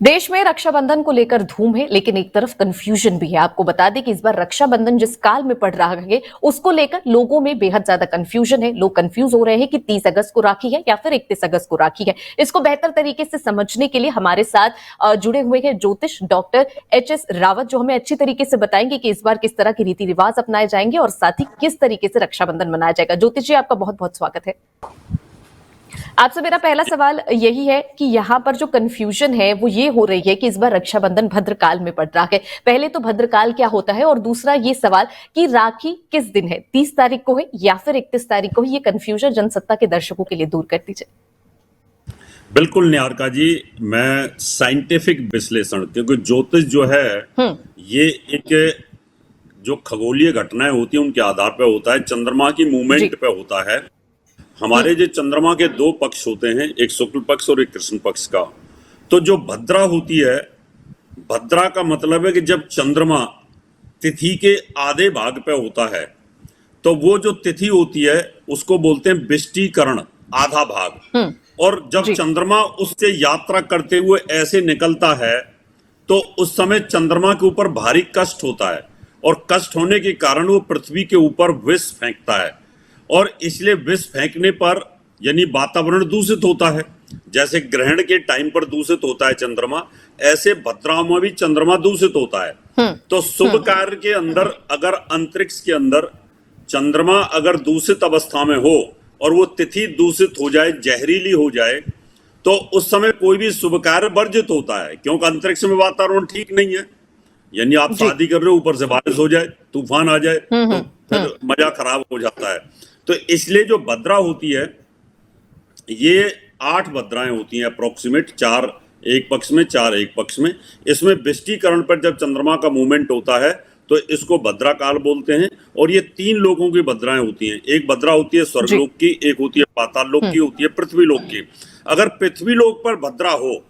देश में रक्षाबंधन को लेकर धूम है, लेकिन एक तरफ कंफ्यूजन भी है। आपको बता दें कि इस बार रक्षाबंधन जिस काल में पड़ रहा है, उसको लेकर लोगों में बेहद ज्यादा कंफ्यूजन है। लोग कंफ्यूज हो रहे हैं कि 30 अगस्त को राखी है या फिर 31 अगस्त को राखी है। इसको बेहतर तरीके से समझने के लिए हमारे साथ जुड़े हुए हैं ज्योतिष डॉक्टर एच.एस. रावत, जो हमें अच्छी तरीके से बताएंगे कि इस बार किस तरह के रीति रिवाज अपनाए जाएंगे और साथ ही किस तरीके से रक्षाबंधन मनाया जाएगा। ज्योतिष जी, आपका बहुत बहुत स्वागत है। आपसे मेरा पहला सवाल यही है कि यहाँ पर जो कंफ्यूजन है वो ये हो रही है कि इस बार रक्षाबंधन भद्रकाल में पड़ रहा है। पहले तो भद्रकाल क्या होता है, और दूसरा ये सवाल कि राखी किस दिन है, 30 तारीख को है या फिर 31 तारीख को है। ये कंफ्यूजन जनसत्ता के दर्शकों के लिए दूर कर दीजिए। बिल्कुल निहारिका जी, मैं साइंटिफिक विश्लेषण, क्योंकि ज्योतिष जो है ये एक जो खगोलीय घटनाएं होती है उनके आधार पर होता है, चंद्रमा की मूवमेंट पे होता है। हमारे जो चंद्रमा के दो पक्ष होते हैं, एक शुक्ल पक्ष और एक कृष्ण पक्ष का। तो जो भद्रा होती है, भद्रा का मतलब है कि जब चंद्रमा तिथि के आधे भाग पे होता है तो वो जो तिथि होती है उसको बोलते हैं विष्टिकरण, आधा भाग। और जब चंद्रमा उससे यात्रा करते हुए ऐसे निकलता है तो उस समय चंद्रमा के ऊपर भारी कष्ट होता है, और कष्ट होने के कारण वो पृथ्वी के ऊपर विष फेंकता है, और इसलिए विष फेंकने पर यानी वातावरण दूषित होता है। जैसे ग्रहण के टाइम पर दूषित होता है चंद्रमा, ऐसे भद्रा में भी चंद्रमा दूषित होता है। तो शुभ कार्य के अंदर अगर अंतरिक्ष के अंदर चंद्रमा अगर दूषित अवस्था में हो और वो तिथि दूषित हो जाए, जहरीली हो जाए, तो उस समय कोई भी शुभ कार्य वर्जित होता है, क्योंकि अंतरिक्ष में वातावरण ठीक नहीं है। यानी आप शादी कर रहे हो, ऊपर से बारिश हो जाए, तूफान आ जाए, तो फिर मजा खराब हो जाता है। तो इसलिए जो भद्रा होती है, ये 8 भद्राएं होती हैं अप्रोक्सीमेट, 4 एक पक्ष में 4 एक पक्ष में। इसमें विष्टिकरण पर जब चंद्रमा का मूवमेंट होता है तो इसको भद्रा काल बोलते हैं। और ये 3 लोगों की भद्राएं होती हैं। एक भद्रा होती है स्वर्गलोक की, एक होती है पाताल लोक की, होती है पृथ्वी लोक की। अगर पृथ्वी लोक पर भद्रा हो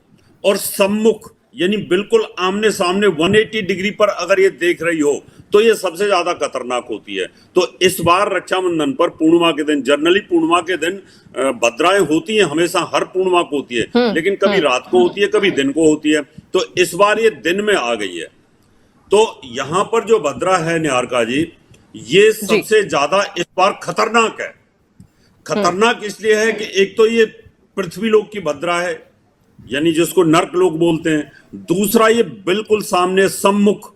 और सम्मुख यानी बिल्कुल आमने सामने 180 डिग्री पर अगर ये देख रही हो तो ये सबसे ज्यादा खतरनाक होती है। तो इस बार रक्षाबंधन पर पूर्णिमा के दिन, जनरली पूर्णिमा के दिन भद्राएं होती हैं, हमेशा हर पूर्णिमा को होती है, लेकिन कभी रात को होती है, कभी दिन को होती है। तो इस बार ये दिन में आ गई है। तो यहाँ पर जो भद्रा है निहारिका जी, ये सबसे ज्यादा इस बार खतरनाक है। खतरनाक इसलिए है कि एक तो ये पृथ्वी लोक की भद्रा है, यानी जिसको नर्क लोग बोलते हैं। दूसरा, ये बिल्कुल सामने सम्मुख,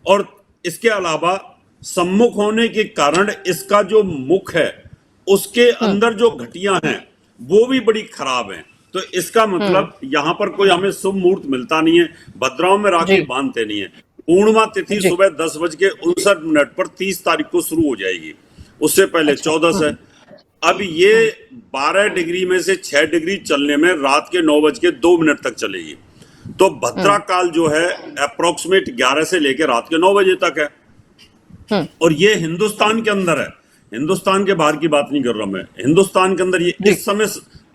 और इसके अलावा सम्मुख होने के कारण इसका जो मुख है उसके अंदर जो घटियां हैं वो भी बड़ी खराब हैं। तो इसका मतलब यहाँ पर कोई हमें शुभ मुहूर्त मिलता नहीं है, भद्राओं में राखी बांधते नहीं है। पूर्णिमा तिथि सुबह 10:59 पर 30 तारीख को शुरू हो जाएगी, उससे पहले 14 है। अब ये 12 डिग्री में से 6 डिग्री चलने में रात के 9:02 तक चलेगी। तो भद्रा काल जो है अप्रोक्सीमेट 11 से लेकर रात के 9 बजे तक है। और ये हिंदुस्तान के अंदर है, हिंदुस्तान के बाहर की बात नहीं कर रहा मैं। हिंदुस्तान के अंदर ये इस समय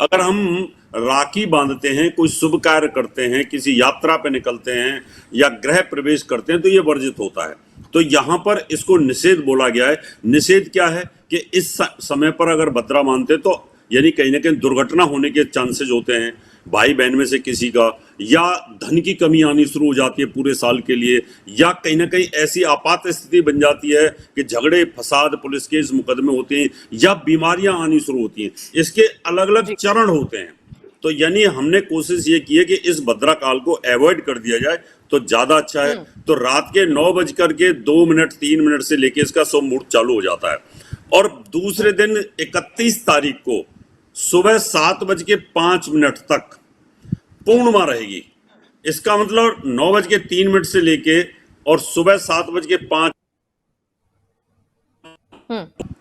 अगर हम राखी बांधते हैं, कोई शुभ कार्य करते हैं, किसी यात्रा पे निकलते हैं या गृह प्रवेश करते हैं, तो ये वर्जित होता है। तो यहाँ पर इसको निषेध बोला गया है। निषेध क्या है कि इस समय पर अगर भद्रा मानते तो यानी कहीं ना कहीं दुर्घटना होने के चांसेस होते हैं, भाई बहन में से किसी का, या धन की कमी आनी शुरू हो जाती है पूरे साल के लिए, या कहीं ना कहीं ऐसी आपात स्थिति बन जाती है कि झगड़े फसाद, पुलिस केस, मुकदमे होते हैं, या बीमारियां आनी शुरू होती हैं। इसके अलग अलग चरण होते हैं। तो यानी हमने कोशिश ये की है कि इस भद्रा काल को अवॉइड कर दिया जाए तो ज्यादा अच्छा है। तो रात के 9:02 3 मिनट से लेके इसका शुभ मुहूर्त चालू हो जाता है। और दूसरे दिन 31 तारीख को सुबह 7:05 तक पूर्णिमा रहेगी। इसका मतलब 9:03 से लेके और सुबह 7:05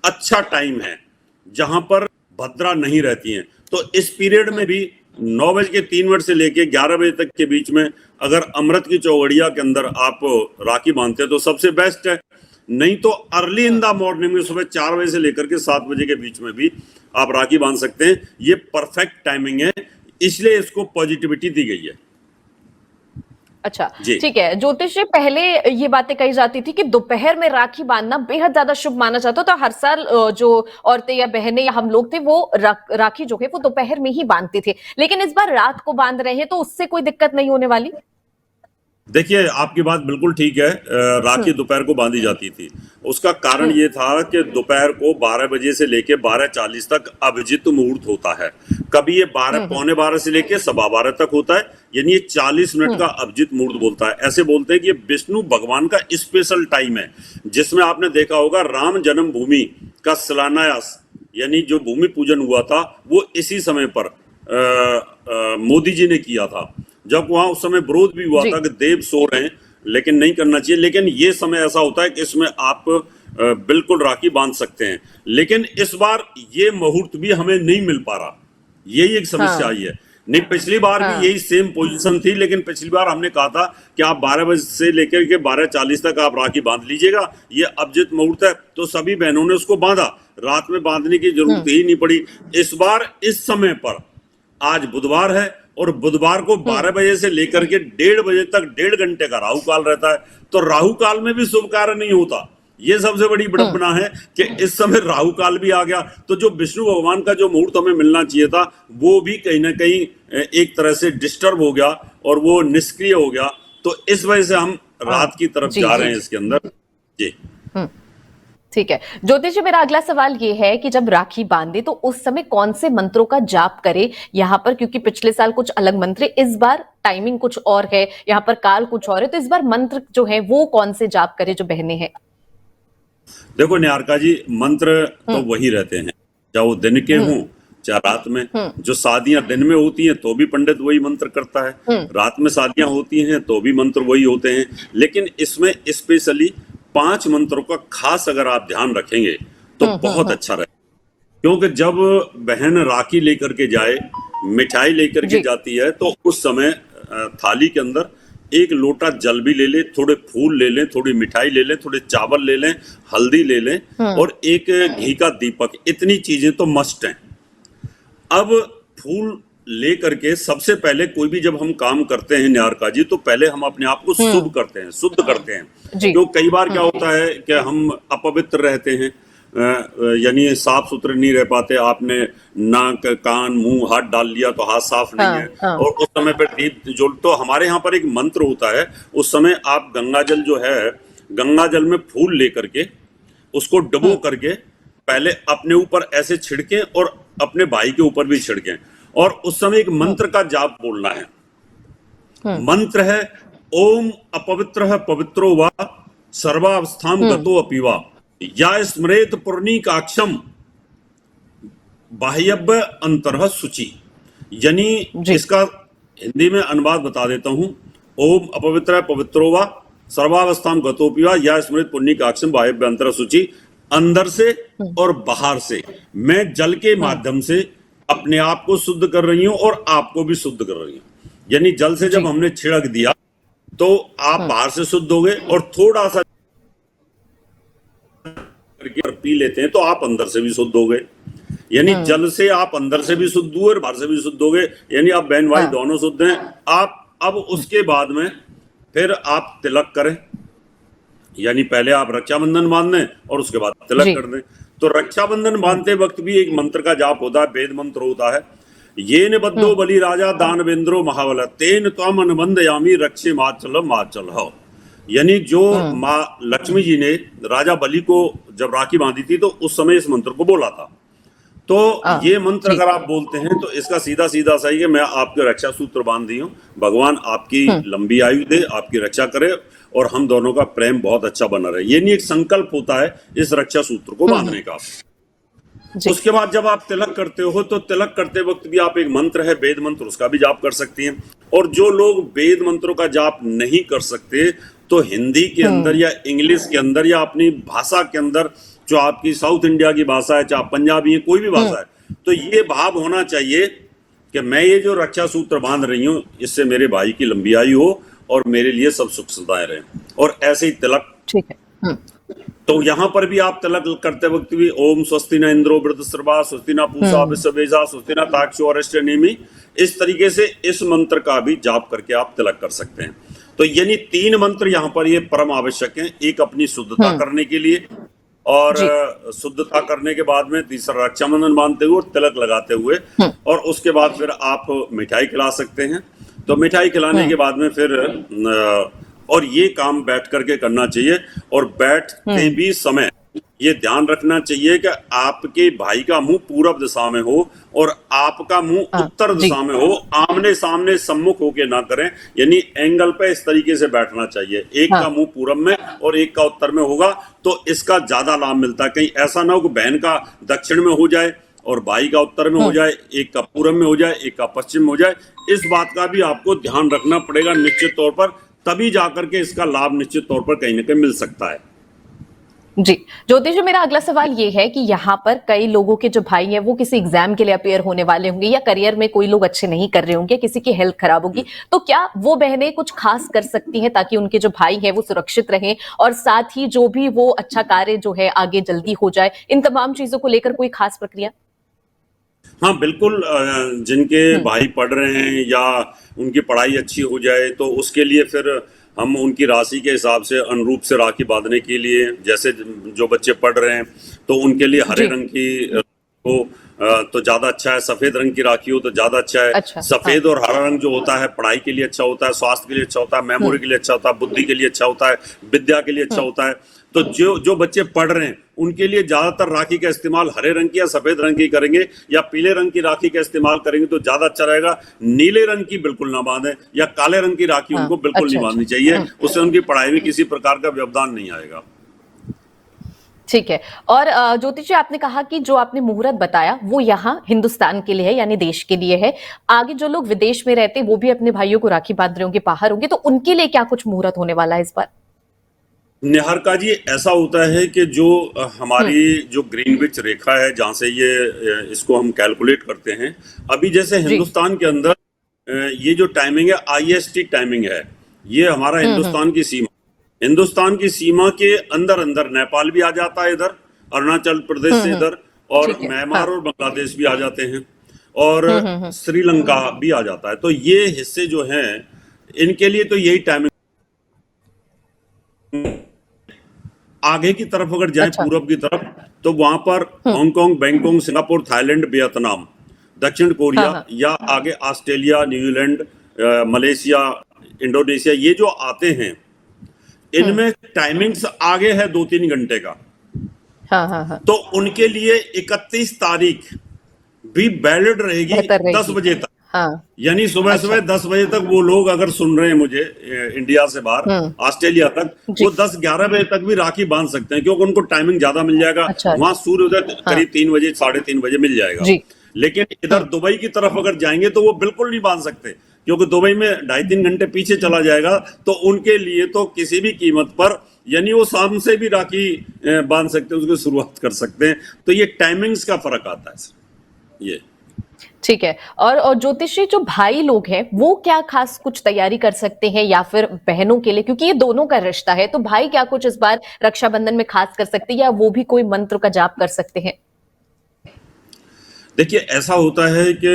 अच्छा टाइम है जहां पर भद्रा नहीं रहती हैं। तो इस पीरियड में भी 9:03 से लेके 11 बजे तक के बीच में अगर अमृत की चौगड़िया के अंदर आप राखी बांधते हैं तो सबसे बेस्ट है। नहीं तो अर्ली इन द मॉर्निंग में सुबह 4 बजे से लेकर के 7 बजे के बीच में भी आप राखी बांध सकते हैं। ये परफेक्ट टाइमिंग है, इसलिए इसको पॉजिटिविटी दी गई है। अच्छा, जी। ठीक है। ज्योतिष जी, पहले ये बातें कही जाती थी कि दोपहर में राखी बांधना बेहद ज्यादा शुभ माना जाता है, तो हर साल जो औरतें या बहनें या हम लोग थे वो राखी जो है वो दोपहर में ही बांधते थे, लेकिन इस बार रात को बांध रहे हैं, तो उससे कोई दिक्कत नहीं होने वाली? देखिए, आपकी बात बिल्कुल ठीक है। राखी दोपहर को बांधी जाती थी। उसका कारण ये था कि दोपहर को 12 बजे से लेके 12:40 तक अभिजित मुहूर्त होता है। कभी ये 12 पौने 12 से लेके 12:15 तक होता है, यानी ये 40 मिनट का अभिजित मुहूर्त बोलता है। ऐसे बोलते हैं कि ये विष्णु भगवान का स्पेशल टाइम है, जिसमें आपने देखा होगा राम जन्मभूमि का शिलान्यास यानी जो भूमि पूजन हुआ था वो इसी समय पर मोदी जी ने किया था, जब वहां उस समय विरोध भी हुआ था कि देव सो रहे हैं लेकिन नहीं करना चाहिए। लेकिन ये समय ऐसा होता है कि इसमें आप बिल्कुल राखी बांध सकते हैं, लेकिन इस बार ये मुहूर्त भी हमें नहीं मिल पा रहा, यही एक समस्या आई है। नहीं, पिछली बार भी यही सेम पोजीशन थी, लेकिन पिछली बार हमने कहा था कि आप 12 बजे से लेकर के 12:40 तक आप राखी बांध लीजिएगा, ये अभिजित मुहूर्त है। तो सभी बहनों ने उसको बांधा, रात में बांधने की जरूरत ही नहीं पड़ी। इस बार इस समय पर आज बुधवार है और बुधवार को 12 बजे से लेकर के 1:30 बजे तक 1.5 घंटे का राहु काल रहता है, तो राहु काल में भी शुभ कार्य नहीं होता। ये सबसे बड़ी विडंबना है कि इस समय राहु काल भी आ गया, तो जो विष्णु भगवान का जो मुहूर्त हमें मिलना चाहिए था वो भी कहीं ना कहीं एक तरह से डिस्टर्ब हो गया और वो निष्क्रिय हो गया। तो इस वजह से हम रात की तरफ जा रहे हैं इसके अंदर। जी ठीक है ज्योतिष जी, मेरा अगला सवाल ये है कि जब राखी बांधे तो उस समय कौन से मंत्रों का जाप करे यहाँ पर, क्योंकि पिछले साल कुछ अलग मंत्र, इस बार टाइमिंग कुछ और है, यहाँ पर काल कुछ और है, तो इस बार मंत्र जो है वो कौन से जाप करे जो बहनें हैं? देखो निहारिका जी, मंत्र तो वही रहते हैं, चाहे वो दिन के हों चाहे रात में। जो शादियां दिन में होती हैं तो भी पंडित वही मंत्र करता है, रात में शादियां होती हैं तो भी मंत्र वही होते हैं। लेकिन इसमें स्पेशली 5 मंत्रों का खास अगर आप ध्यान रखेंगे तो बहुत अच्छा रहे, क्योंकि जब बहन राखी लेकर के जाए, मिठाई लेकर के जाती है, तो उस समय थाली के अंदर 1 लोटा जल भी ले ले, थोड़े फूल ले लें, थोड़ी मिठाई ले लें, थोड़े चावल ले लें, हल्दी ले लें और 1 घी का दीपक, इतनी चीजें तो मस्ट हैं। अब फूल ले करके सबसे पहले कोई भी जब हम काम करते हैं निहारिका जी, तो पहले हम अपने आप को शुभ करते हैं, शुद्ध करते हैं। क्यों कई बार क्या होता है कि हम अपवित्र रहते हैं, यानी साफ सुथरे नहीं रह पाते। आपने नाक कान मुंह हाथ डाल लिया तो हाथ साफ नहीं है, और उस समय पर दीप जो, तो हमारे यहाँ पर एक मंत्र होता है, उस समय आप गंगा जल जो है, गंगा जल में फूल लेकर के उसको डुबो करके पहले अपने ऊपर ऐसे छिड़कें और अपने भाई के ऊपर भी छिड़कें, और उस समय एक मंत्र का जाप बोलना है। मंत्र है ओम अपवित्र पवित्रो वा सर्वावस्थाम गतो अपीवा या स्मरेत पुर्णिकाक्षम बाह्यव्य अंतरः शुचि। यानी इसका हिंदी में अनुवाद बता देता हूं। ओम अपवित्र पवित्रो वा सर्वावस्थाम गतोपिवा या स्मृत पुण्यकाक्षम बाह्यव्य अंतरः शुचि। अंदर से और बाहर से मैं जल के माध्यम से अपने आप को शुद्ध कर रही हूं और आपको भी शुद्ध कर रही हूं। यानी जल से जब हमने छिड़क दिया तो आप बाहर से शुद्ध हो गए, और थोड़ा सा पी लेते हैं तो आप अंदर से भी शुद्ध हो गए। यानी जल से आप अंदर से भी शुद्ध हुए और बाहर से भी शुद्ध हो गए, यानी आप बहन भाई दोनों शुद्ध हैं। आप अब उसके बाद में फिर आप तिलक करें, यानी पहले आप रक्षाबंधन बांध दें और उसके बाद तिलक कर दें। तो रक्षाबंधन बांधते वक्त भी एक मंत्र का जाप होता है, वेद मंत्र होता है। ये न बद्धो बलि राजा दानवेंद्रो महाबल तेन त्वम अनुबंधयामि रक्षे माचल हो। यानी जो माँ लक्ष्मी जी ने राजा बलि को जब राखी बांधी थी तो उस समय इस मंत्र को बोला था। तो ये मंत्र अगर आप बोलते हैं तो इसका सीधा सीधा सही है, मैं आपके रक्षा सूत्र बांध दी हूँ। भगवान आपकी लंबी आयु दे, आपकी रक्षा करे और हम दोनों का प्रेम बहुत अच्छा बना रहे। ये नहीं एक संकल्प होता है इस रक्षा सूत्र को बांधने का। उसके बाद जब आप तिलक करते हो तो तिलक करते वक्त भी आप एक मंत्र है वेद मंत्र, उसका भी जाप कर सकती हैं। और जो लोग वेद मंत्रों का जाप नहीं कर सकते तो हिंदी के अंदर या इंग्लिश के अंदर या अपनी भाषा के अंदर, जो आपकी साउथ इंडिया की भाषा है, चाहे पंजाबी है, कोई भी भाषा है, तो ये भाव होना चाहिए कि मैं ये जो रक्षा सूत्र बांध रही हूँ इससे मेरे भाई की लंबी आयु हो और मेरे लिए सब सुख सुविधाएं रहे। और ऐसे ही तिलक, ठीक है। तो यहाँ पर भी आप तिलक करते वक्त भी ओम स्वस्ति न इंद्रो वृद्धश्रवा स्वस्ति न पूषा विश्ववेदा स्वस्ति न ताक्षो अरिष्टनेमि, इस तरीके से इस मंत्र का भी जाप करके आप तिलक कर सकते हैं। तो यानी 3 मंत्र यहाँ पर ये परम आवश्यक हैं। एक अपनी शुद्धता करने के लिए, और जी। शुद्धता करने के बाद में तीसरा रक्षाबंधन बांधते हुए और तिलक लगाते हुए, और उसके बाद फिर आप मिठाई खिला सकते हैं। तो मिठाई खिलाने के बाद में फिर और ये काम बैठ करके करना चाहिए, और बैठते भी समय ये ध्यान रखना चाहिए कि आपके भाई का मुंह पूरब दिशा में हो और आपका मुंह उत्तर जी। दिशा में हो, आमने सामने सम्मुख होके ना करें, यानी एंगल पे इस तरीके से बैठना चाहिए। एक का मुंह पूरब में और एक का उत्तर में होगा तो इसका ज्यादा लाभ मिलता है। कहीं ऐसा ना हो कि बहन का दक्षिण में हो जाए और भाई का उत्तर में हो जाए, एक का पूरब में हो जाए, एक का पश्चिम में हो जाए। इस बात का भी आपको ध्यान रखना पड़ेगा निश्चित तौर पर, तभी जाकर के इसका लाभ निश्चित तौर पर कहीं ना कहीं मिल सकता है। जी। ज्योतिष जी, मेरा अगला सवाल ये है कि यहाँ पर कई लोगों के जो भाई हैं वो किसी एग्जाम के लिए अपेयर होने वाले होंगे, या करियर में कोई लोग अच्छे नहीं कर रहे होंगे, किसी की हेल्थ खराब होगी, तो क्या वो बहनें कुछ खास कर सकती हैं ताकि उनके जो भाई हैं वो सुरक्षित रहें, और साथ ही जो भी वो अच्छा कार्य जो है आगे जल्दी हो जाए, इन तमाम चीजों को लेकर कोई खास प्रक्रिया? हाँ बिल्कुल, जिनके भाई पढ़ रहे हैं या उनकी पढ़ाई अच्छी हो जाए तो उसके लिए फिर हम उनकी राशि के हिसाब से अनुरूप से राखी बांधने के लिए, जैसे जो बच्चे पढ़ रहे हैं तो उनके लिए हरे रंग की हो तो ज्यादा अच्छा है, सफेद रंग की राखी हो तो ज्यादा अच्छा है। अच्छा, सफेद और हरा रंग जो होता है पढ़ाई के लिए अच्छा होता है, स्वास्थ्य के लिए अच्छा होता है, मेमोरी के लिए अच्छा होता है, बुद्धि के लिए अच्छा होता है, विद्या के लिए अच्छा होता है। तो जो बच्चे पढ़ रहे हैं उनके लिए ज्यादातर राखी का इस्तेमाल हरे रंग की या सफेद रंग की करेंगे, या पीले रंग की राखी का इस्तेमाल करेंगे तो ज्यादा अच्छा रहेगा। नीले रंग की बिल्कुल ना बांधे, या काले रंग की राखी उनको बिल्कुल नहीं बांधनी चाहिए, उससे उनकी पढ़ाई में किसी प्रकार का व्यवधान नहीं आएगा। ठीक है। और ज्योतिष जी, आपने कहा कि जो आपने मुहूर्त बताया वो यहाँ हिंदुस्तान के लिए है, यानी देश के लिए है। आगे जो लोग विदेश में रहते वो भी अपने भाइयों को राखी बांध रहे होंगे, बाहर होंगे, तो उनके लिए क्या कुछ मुहूर्त होने वाला है इस बार? निहारिका जी, ऐसा होता है कि जो हमारी जो ग्रीनविच रेखा है जहां से ये इसको हम कैलकुलेट करते हैं, अभी जैसे हिंदुस्तान के अंदर ये जो टाइमिंग है IST टाइमिंग है, ये हमारा हिंदुस्तान की सीमा, हिंदुस्तान की सीमा के अंदर अंदर नेपाल भी आ जाता है, इधर अरुणाचल प्रदेश से इधर, और म्यांमार और बांग्लादेश भी आ जाते हैं, और श्रीलंका भी आ जाता है। तो ये हिस्से जो हैं इनके लिए तो यही टाइमिंग। आगे की तरफ अगर जाए पूरब की तरफ तो वहां पर Hong Kong, Bangkok, Singapore, Thailand, Vietnam, दक्षिण कोरिया, या आगे ऑस्ट्रेलिया, न्यूजीलैंड, मलेशिया, इंडोनेशिया, ये जो आते हैं इनमें टाइमिंग्स आगे है 2-3 घंटे का। तो उनके लिए 31 तारीख भी वैलिड रहेगी 10 बजे तक। यानी सुबह सुबह 10 बजे तक वो लोग अगर सुन रहे हैं मुझे इंडिया से बाहर ऑस्ट्रेलिया तक, वो 10-11 बजे तक भी राखी बांध सकते हैं, क्योंकि उनको टाइमिंग ज्यादा मिल जाएगा। वहां सूर्योदय करीब 3 बजे 3:30 बजे मिल जाएगा। लेकिन इधर दुबई की तरफ अगर जाएंगे तो वो बिल्कुल नहीं बांध सकते, क्योंकि दुबई में 2.5-3 घंटे पीछे चला जाएगा। तो उनके लिए तो किसी भी कीमत पर, यानी वो शाम से भी राखी बांध सकते हैं, उसकी शुरुआत कर सकते हैं। तो ये टाइमिंग्स का फर्क आता है सर, ये ठीक है। और ज्योतिषी, जो भाई लोग हैं वो क्या खास कुछ तैयारी कर सकते हैं, या फिर बहनों के लिए, क्योंकि ये दोनों का रिश्ता है, तो भाई क्या कुछ इस बार रक्षाबंधन में खास कर सकते हैं, या वो भी कोई मंत्र का जाप कर सकते हैं? देखिए, ऐसा होता है कि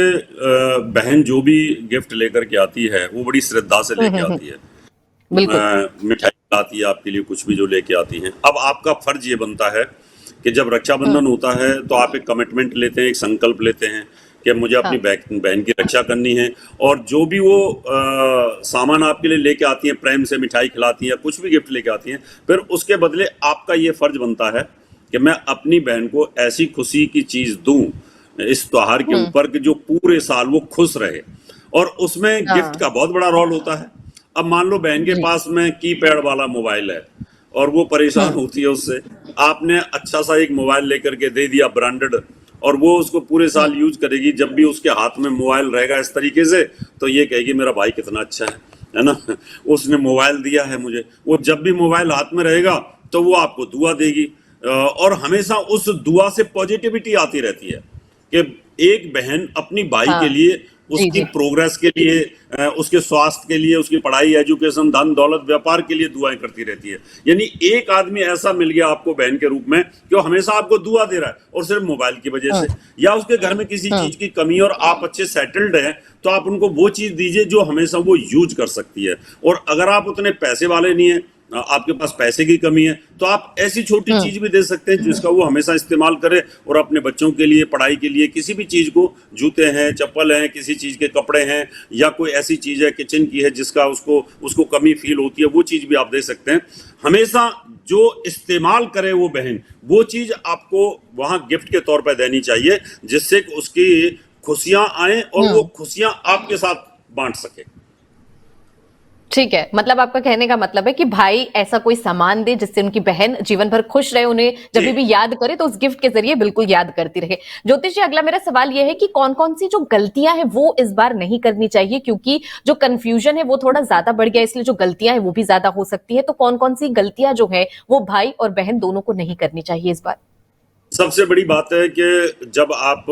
बहन जो भी गिफ्ट लेकर के आती है वो बड़ी श्रद्धा से लेके आती है, मिठाई लाती है आपके लिए, कुछ भी जो लेके आती है। अब आपका फर्ज ये बनता है कि जब रक्षाबंधन होता है तो आप एक कमिटमेंट लेते हैं, एक संकल्प लेते हैं कि मुझे अपनी बहन की रक्षा करनी है, और जो भी वो सामान आपके लिए लेके आती हैं, प्रेम से मिठाई खिलाती हैं, कुछ भी गिफ्ट लेके आती हैं, फिर उसके बदले आपका ये फर्ज बनता है कि मैं अपनी बहन को ऐसी खुशी की चीज दूं इस त्योहार के ऊपर कि जो पूरे साल वो खुश रहे। और उसमें गिफ्ट का बहुत बड़ा रोल होता है। अब मान लो बहन के पास में कीपैड वाला मोबाइल है और वो परेशान होती है उससे, आपने अच्छा सा एक मोबाइल लेकर के दे दिया ब्रांडेड, और वो उसको पूरे साल यूज करेगी। जब भी उसके हाथ में मोबाइल रहेगा इस तरीके से, तो ये कहेगी मेरा भाई कितना अच्छा है ना, उसने मोबाइल दिया है मुझे। वो जब भी मोबाइल हाथ में रहेगा तो वो आपको दुआ देगी, और हमेशा उस दुआ से पॉजिटिविटी आती रहती है कि एक बहन अपनी भाई के लिए जी उसकी जी। प्रोग्रेस के लिए, उसके स्वास्थ्य के लिए, उसकी पढ़ाई, एजुकेशन, धन दौलत, व्यापार के लिए दुआएं करती रहती है। यानी एक आदमी ऐसा मिल गया आपको बहन के रूप में कि वो हमेशा आपको दुआ दे रहा है, और सिर्फ मोबाइल की वजह से, या उसके घर में किसी चीज की कमी और आप अच्छे सेटल्ड हैं, तो आप उनको वो चीज दीजिए जो हमेशा वो यूज कर सकती है। और अगर आप उतने पैसे वाले नहीं है, आपके पास पैसे की कमी है, तो आप ऐसी छोटी चीज भी दे सकते हैं जिसका वो हमेशा इस्तेमाल करे, और अपने बच्चों के लिए, पढ़ाई के लिए, किसी भी चीज को, जूते हैं, चप्पल हैं, किसी चीज के कपड़े हैं, या कोई ऐसी चीज है किचन की है जिसका उसको कमी फील होती है, वो चीज भी आप दे सकते हैं। हमेशा जो इस्तेमाल करे वो बहन, वो चीज आपको वहां गिफ्ट के तौर पर देनी चाहिए, जिससे उसकी खुशियां आए और वो खुशियां आपके साथ बांट सके। ठीक है, मतलब आपका कहने का मतलब है कि भाई ऐसा कोई सामान दे जिससे उनकी बहन जीवन भर खुश रहे, उन्हें जब जी। भी याद करे तो उस गिफ्ट के जरिए बिल्कुल याद करती रहे। ज्योतिष जी, अगला मेरा सवाल यह है कि कौन कौन सी जो गलतियां हैं वो इस बार नहीं करनी चाहिए, क्योंकि जो कंफ्यूजन है वो थोड़ा ज्यादा बढ़ गया, इसलिए जो गलतियां हैं वो भी ज्यादा हो सकती है। तो कौन कौन सी गलतियां जो है वो भाई और बहन दोनों को नहीं करनी चाहिए इस बार? सबसे बड़ी बात है कि जब आप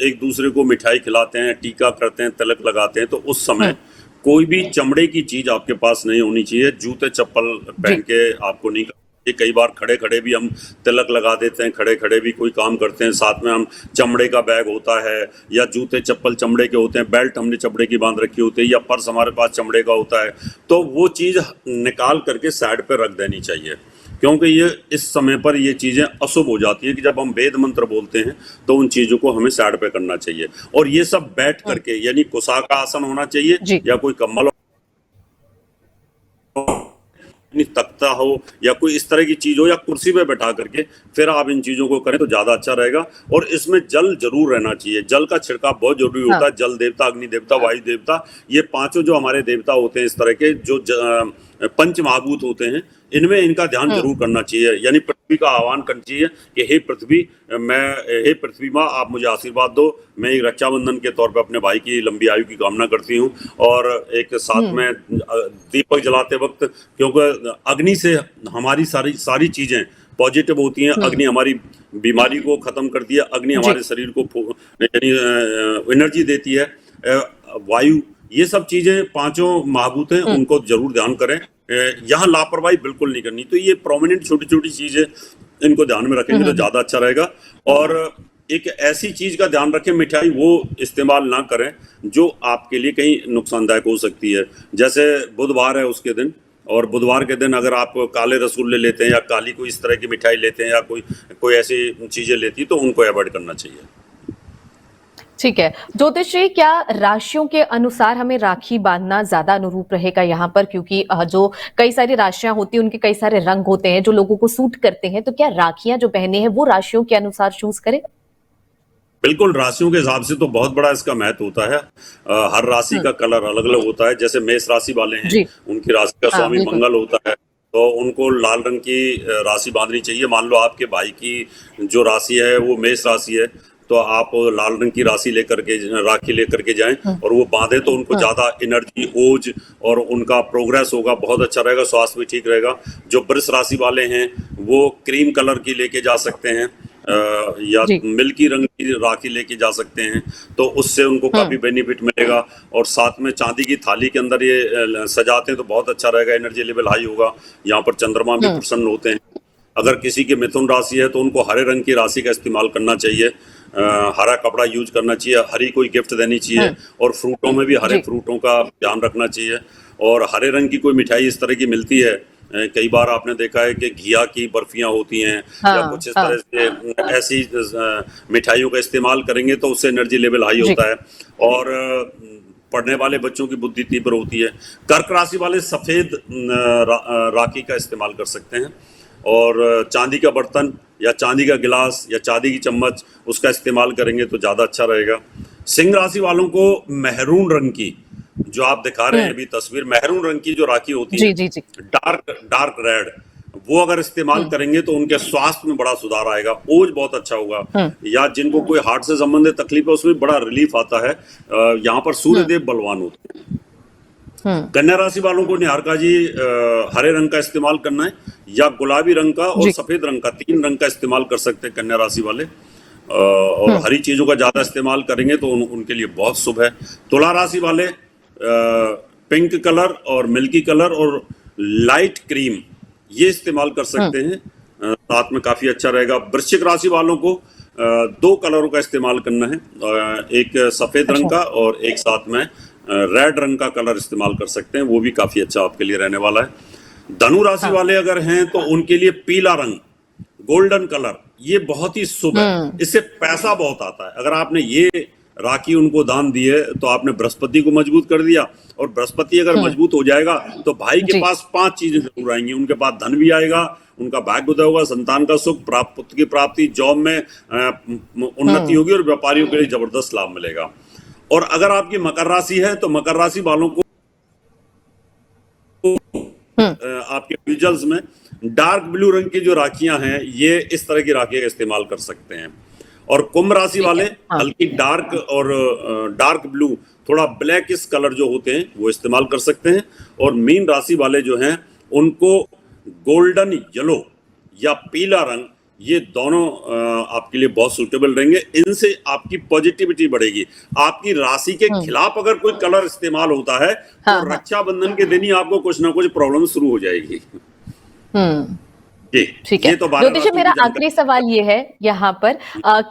एक दूसरे को मिठाई खिलाते हैं, टीका करते हैं, तिलक लगाते हैं, तो उस समय कोई भी चमड़े की चीज आपके पास नहीं होनी चाहिए। जूते चप्पल पहन के आपको नहीं करना चाहिए। कई बार खड़े खड़े भी हम तिलक लगा देते हैं, खड़े खड़े भी कोई काम करते हैं, साथ में हम चमड़े का बैग होता है, या जूते चप्पल चमड़े के होते हैं, बेल्ट हमने चमड़े की बांध रखी होती है, या पर्स हमारे पास चमड़े का होता है, तो वो चीज निकाल करके साइड पे रख देनी चाहिए। क्योंकि ये इस समय पर ये चीजें अशुभ हो जाती है कि जब हम वेद मंत्र बोलते हैं तो उन चीजों को हमें साइड पे करना चाहिए। और ये सब बैठ करके, यानी कुशा का आसन होना चाहिए, जी। या कोई कम्बल, तख्ता हो, या कोई इस तरह की चीज हो, या कुर्सी पे बैठा करके फिर आप इन चीजों को करें तो ज्यादा अच्छा रहेगा। और इसमें जल जरूर रहना चाहिए। जल का छिड़काव बहुत जरूरी होता है। जल देवता, अग्नि देवता, वायु देवता, ये पांचों जो हमारे देवता होते हैं, इस तरह के जो पंच महाभूत होते हैं, इनमें इनका ध्यान जरूर करना चाहिए। यानी पृथ्वी का आह्वान करना चाहिए कि हे पृथ्वी, हे पृथ्वी माँ, आप मुझे आशीर्वाद दो। मैं एक रक्षाबंधन के तौर पे अपने भाई की लंबी आयु की कामना करती हूँ। और एक साथ में दीपक जलाते वक्त, क्योंकि अग्नि से हमारी सारी चीजें पॉजिटिव होती हैं। अग्नि हमारी बीमारी को खत्म करती है, अग्नि हमारे शरीर को यानी एनर्जी देती है। वायु, ये सब चीजें पांचों महाभूत हैं, उनको जरूर ध्यान करें। यहाँ लापरवाही बिल्कुल नहीं करनी। तो ये प्रोमिनेंट छोटी छोटी चीजें, इनको ध्यान में रखेंगे तो ज्यादा अच्छा रहेगा। और एक ऐसी चीज का ध्यान रखें, मिठाई वो इस्तेमाल ना करें जो आपके लिए कहीं नुकसानदायक हो सकती है। जैसे बुधवार है उसके दिन, और बुधवार के दिन अगर आप काले रसगुल्ले लेते हैं, या काली कोई इस तरह की मिठाई लेते हैं, या कोई ऐसी चीजें लेती, तो उनको अवॉइड करना चाहिए। ठीक है ज्योतिष जी, क्या राशियों के अनुसार हमें राखी बांधना ज्यादा अनुरूप रहेगा यहाँ पर? क्योंकि जो कई सारी राशियां होती हैं उनके कई सारे रंग होते हैं जो लोगों को सूट करते हैं, तो क्या राखियां जो पहने हैं वो राशियों के अनुसार चूज करें? बिल्कुल, राशियों के हिसाब से तो बहुत बड़ा इसका महत्व होता है। हर राशि का कलर अलग अलग होता है। जैसे मेष राशि वाले हैं, उनकी राशि का स्वामी मंगल होता है, तो उनको लाल रंग की राशि बांधनी चाहिए। मान लो आपके भाई की जो राशि है वो मेष राशि है, तो आप लाल रंग की राशि राखी लेकर के जाएं और वो बांधे, तो उनको ज्यादा एनर्जी, ओज, और उनका प्रोग्रेस होगा, बहुत अच्छा रहेगा, स्वास्थ्य भी ठीक रहेगा। जो वृष राशि वाले हैं वो क्रीम कलर की लेके जा सकते हैं, या मिल्की रंग की राखी लेके जा सकते हैं, तो उससे उनको काफी बेनिफिट मिलेगा। और साथ में चांदी की थाली के अंदर ये सजाते हैं तो बहुत अच्छा रहेगा, एनर्जी लेवल हाई होगा। यहाँ पर चंद्रमा भी प्रसन्न होते हैं। अगर किसी की मिथुन राशि है तो उनको हरे रंग की राशि का इस्तेमाल करना चाहिए, हरा कपड़ा यूज करना चाहिए, हरी कोई गिफ्ट देनी चाहिए, और फ्रूटों में भी हरे फ्रूटों का ध्यान रखना चाहिए। और हरे रंग की कोई मिठाई इस तरह की मिलती है, कई बार आपने देखा है कि घिया की बर्फियां होती हैं, या कुछ इस तरह से ऐसी मिठाइयों का इस्तेमाल करेंगे तो उससे एनर्जी लेवल हाई होता है। और पढ़ने वाले बच्चों की बुद्धि तीव्र होती है। कर्क राशि वाले सफेद राखी का इस्तेमाल कर सकते हैं, और चांदी का बर्तन या चांदी का गिलास या चांदी की चम्मच उसका इस्तेमाल करेंगे तो ज्यादा अच्छा रहेगा। सिंह राशि वालों को मेहरून रंग की, जो आप दिखा रहे हैं अभी तस्वीर, मेहरून रंग की जो राखी होती है, डार्क रेड, वो अगर इस्तेमाल करेंगे तो उनके स्वास्थ्य में बड़ा सुधार आएगा, ओज बहुत अच्छा होगा। या जिनको कोई हार्ट से संबंधित तकलीफ है उसमें बड़ा रिलीफ आता है। यहाँ पर सूर्यदेव बलवान होते हैं। कन्या राशि वालों को निहारिका जी हरे रंग का इस्तेमाल करना है, या गुलाबी रंग का और सफेद रंग का, 3 रंग का इस्तेमाल कर सकते हैं कन्या राशि वाले। और हरी चीजों का ज्यादा इस्तेमाल करेंगे तो उनके लिए बहुत शुभ है। तुला राशि वाले पिंक कलर और मिल्की कलर और लाइट क्रीम ये इस्तेमाल कर सकते हैं, साथ में काफी अच्छा रहेगा। वृश्चिक राशि वालों को दो कलरों का इस्तेमाल करना है, एक सफेद रंग का और एक साथ में रेड रंग का कलर इस्तेमाल कर सकते हैं, वो भी काफी अच्छा आपके लिए रहने वाला है। धनु राशि वाले अगर हैं तो उनके लिए पीला रंग, गोल्डन कलर ये बहुत ही शुभ है, इससे पैसा बहुत आता है। अगर आपने ये राखी उनको दान दी है तो आपने बृहस्पति को मजबूत कर दिया, और बृहस्पति अगर मजबूत हो जाएगा तो भाई के पास 5 चीजें जरूर आएंगी। उनके पास धन भी आएगा, उनका भाग्य उदय होगा, संतान का सुख, पुत्र की प्राप्ति, जॉब में उन्नति होगी और व्यापारियों के लिए जबरदस्त लाभ मिलेगा। और अगर आपकी मकर राशि है तो मकर राशि वालों को आपके विजुअल्स में डार्क ब्लू रंग की जो राखियां हैं ये इस तरह की राखियां का इस्तेमाल कर सकते हैं। और कुंभ राशि वाले हल्की डार्क और डार्क ब्लू, थोड़ा ब्लैक इस कलर जो होते हैं वो इस्तेमाल कर सकते हैं। और मीन राशि वाले जो हैं उनको गोल्डन येलो या पीला रंग, ये दोनों आपके लिए बहुत सूटेबल रहेंगे। इनसे आपकी पॉजिटिविटी बढ़ेगी। आपकी राशि के खिलाफ अगर कोई कलर इस्तेमाल होता है तो रक्षाबंधन के दिन ही आपको कुछ ना कुछ प्रॉब्लम शुरू हो जाएगी। ठीक है। ज्योतिष, मेरा आखिरी सवाल ये है यहाँ पर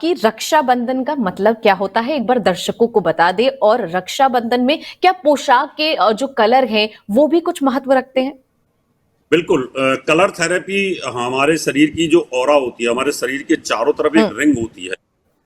कि रक्षाबंधन का मतलब क्या होता है, एक बार दर्शकों को बता दे। और रक्षाबंधन में क्या पोशाक के जो कलर हैं वो भी कुछ महत्व रखते हैं? बिल्कुल, कलर थेरेपी हमारे शरीर की जो ऑरा होती है, हमारे शरीर के चारों तरफ एक रिंग होती है,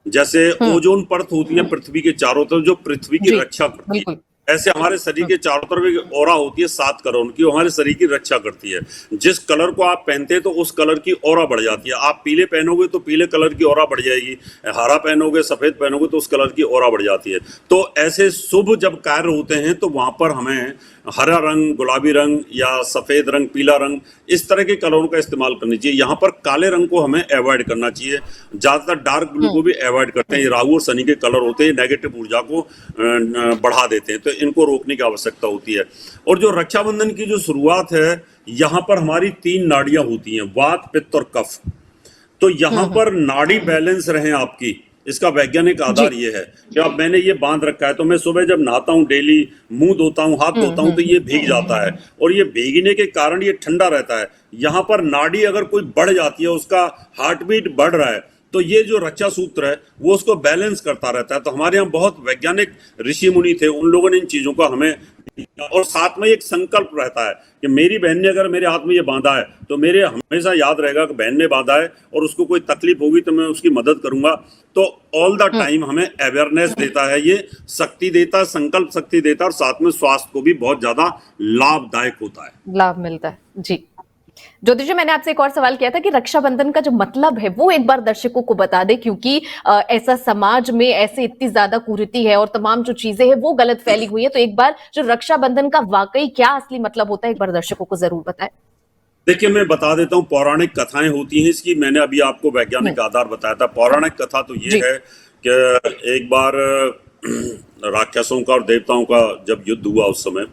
जैसे ओजोन परत होती है पृथ्वी के चारों तरफ जो पृथ्वी की रक्षा करती है, ऐसे हमारे शरीर के चारों तरफ एक ऑरा होती है 7 करोड़ की, हमारे शरीर की रक्षा करती है। जिस कलर को आप पहनते हैं तो उस कलर की ऑरा बढ़ जाती है। आप पीले पहनोगे तो पीले कलर की ऑरा बढ़ जाएगी, हरा पहनोगे, सफेद पहनोगे तो उस कलर की ऑरा बढ़ जाती है। तो ऐसे शुभ जब कार्य होते हैं तो वहां पर हमें हरा रंग, गुलाबी रंग या सफेद रंग, पीला रंग, इस तरह के कलरों का इस्तेमाल करना चाहिए। यहाँ पर काले रंग को हमें अवॉइड करना चाहिए। ज्यादातर डार्क ब्लू को भी अवॉइड करते हैं, ये राहु और शनि के कलर होते हैं, नेगेटिव ऊर्जा को बढ़ा देते हैं, तो इनको रोकने की आवश्यकता होती है। और जो रक्षाबंधन की जो शुरुआत है, यहाँ पर हमारी 3 नाड़ियां होती हैं, वात, पित्त और कफ। तो यहाँ पर नाड़ी बैलेंस रहे आपकी, इसका वैज्ञानिक आधार ये है कि अब मैंने ये बांध रखा है तो मैं सुबह जब नहाता हूँ, डेली मुंह धोता हूँ, हाथ धोता हूँ, तो ये भीग जाता है, और ये भीगने के कारण ये ठंडा रहता है। यहाँ पर नाड़ी अगर कोई बढ़ जाती है, उसका हार्ट बीट बढ़ रहा है, तो ये जो रक्षा सूत्र है वो उसको बैलेंस करता रहता है। तो हमारे यहाँ बहुत वैज्ञानिक ऋषि मुनि थे, उन लोगों ने इन चीजों का हमें, और साथ में एक संकल्प रहता है कि मेरी बहन ने अगर मेरे हाथ में ये बांधा है तो मेरे हमेशा याद रहेगा कि बहन ने बांधा है और उसको कोई तकलीफ होगी तो मैं उसकी मदद करूंगा। तो ऑल द टाइम हमें अवेयरनेस देता है, ये शक्ति देता है, संकल्प शक्ति देता है, और साथ में स्वास्थ्य को भी बहुत ज्यादा लाभदायक होता है, लाभ मिलता है। जी ज्योतिष जी, मैंने आपसे एक और सवाल किया था कि रक्षाबंधन का जो मतलब है वो एक बार दर्शकों को बता दे, क्योंकि ऐसा समाज में ऐसे इतनी ज्यादा कुरीति है और तमाम जो चीजें हैं वो गलत फैली हुई है। तो एक बार जो रक्षाबंधन का वाकई क्या असली मतलब होता है, एक बार दर्शकों को जरूर बताएं। देखिए, मैं बता देता हूँ, पौराणिक कथाएं होती हैं इसकी, मैंने अभी आपको वैज्ञानिक आधार बताया था। पौराणिक कथा तो ये है कि एक बार राक्षसों का और देवताओं का जब युद्ध हुआ उस समय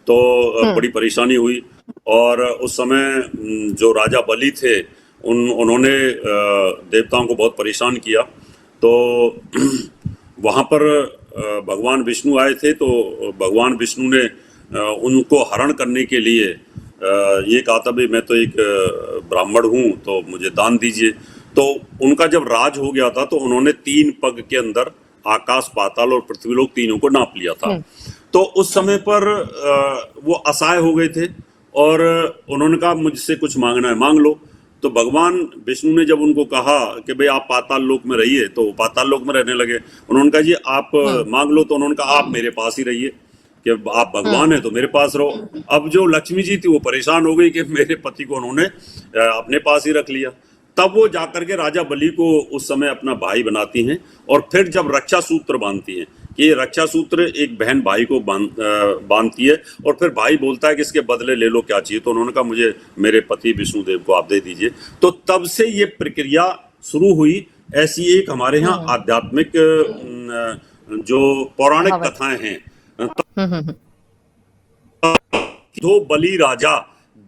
तो बड़ी परेशानी हुई, और उस समय जो राजा बलि थे उन्होंने देवताओं को बहुत परेशान किया। तो वहाँ पर भगवान विष्णु आए थे, तो भगवान विष्णु ने उनको हरण करने के लिए ये कहा था, भाई मैं तो एक ब्राह्मण हूँ तो मुझे दान दीजिए। तो उनका जब राज हो गया था तो उन्होंने 3 पग के अंदर आकाश, पाताल और पृथ्वी लोक तीनों को नाप लिया था। तो उस समय पर वो असहाय हो गए थे और उन्होंने कहा मुझसे कुछ मांगना है, मांग लो। तो भगवान विष्णु ने जब उनको कहा कि भाई आप पाताल लोक में रहिए, तो वो पाताल लोक में रहने लगे। उन्होंने कहा जी आप मांग लो, तो उन्होंने कहा आप मेरे पास ही रहिए, कि आप भगवान है तो मेरे पास रहो। अब जो लक्ष्मी जी थी वो परेशान हो गई कि मेरे पति को उन्होंने अपने पास ही रख लिया। तब वो जाकर के राजा बलि को उस समय अपना भाई बनाती हैं, और फिर जब रक्षा सूत्र बांधती हैं कि ये रक्षा सूत्र एक बहन भाई को बांधती है, और फिर भाई बोलता है कि इसके बदले ले लो क्या चाहिए। तो उन्होंने कहा मुझे मेरे पति विष्णुदेव को आप दे दीजिए। तो तब से ये प्रक्रिया शुरू हुई। ऐसी एक हमारे यहाँ आध्यात्मिक जो पौराणिक कथाएं हैं। 2 बलि राजा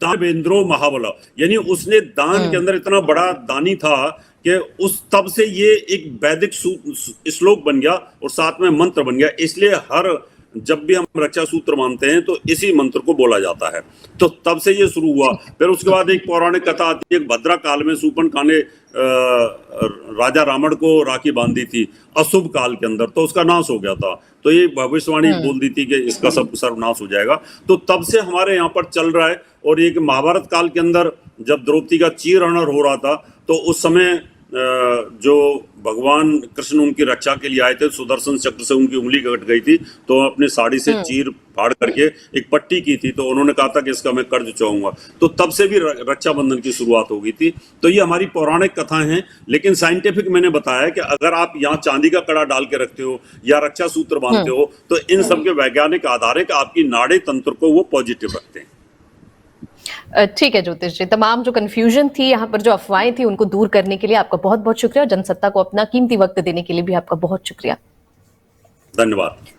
दानवेंद्रो महाबला, यानी उसने दान के अंदर इतना बड़ा दानी था कि उस तब से ये एक वैदिक श्लोक बन गया और साथ में मंत्र बन गया। इसलिए हर जब भी हम रक्षा सूत्र मानते हैं तो इसी मंत्र को बोला जाता है। तो तब से ये शुरू हुआ। फिर उसके बाद एक पौराणिक कथा आती है, एक भद्रा काल में शूर्पणखा ने राजा रावण को राखी बांधी थी अशुभ काल के अंदर, तो उसका नाश हो गया था। तो ये भविष्यवाणी बोल दी थी कि इसका सब सर्वनाश हो जाएगा। तो तब से हमारे यहाँ पर चल रहा है। और एक महाभारत काल के अंदर जब द्रौपदी का चीरहरण हो रहा था तो उस समय जो भगवान कृष्ण उनकी रक्षा के लिए आए थे, सुदर्शन चक्र से उनकी उंगली कट गई थी, तो अपनी साड़ी से चीर फाड़ करके एक पट्टी की थी, तो उन्होंने कहा था कि इसका मैं कर्ज चुकाऊंगा। तो तब से भी रक्षाबंधन की शुरुआत हो गई थी। तो ये हमारी पौराणिक कथाएं हैं, लेकिन साइंटिफिक मैंने बताया कि अगर आप यहाँ चांदी का कड़ा डाल के रखते हो या रक्षा सूत्र बांधते हो तो इन सब के वैज्ञानिक आधार है कि आपकी नाड़ी तंत्र को वो पॉजिटिव रखते हैं। ठीक है ज्योतिष जी, तमाम जो कंफ्यूजन थी, यहाँ पर जो अफवाहें थी, उनको दूर करने के लिए आपका बहुत बहुत शुक्रिया। जनसत्ता को अपना कीमती वक्त देने के लिए भी आपका बहुत शुक्रिया। धन्यवाद।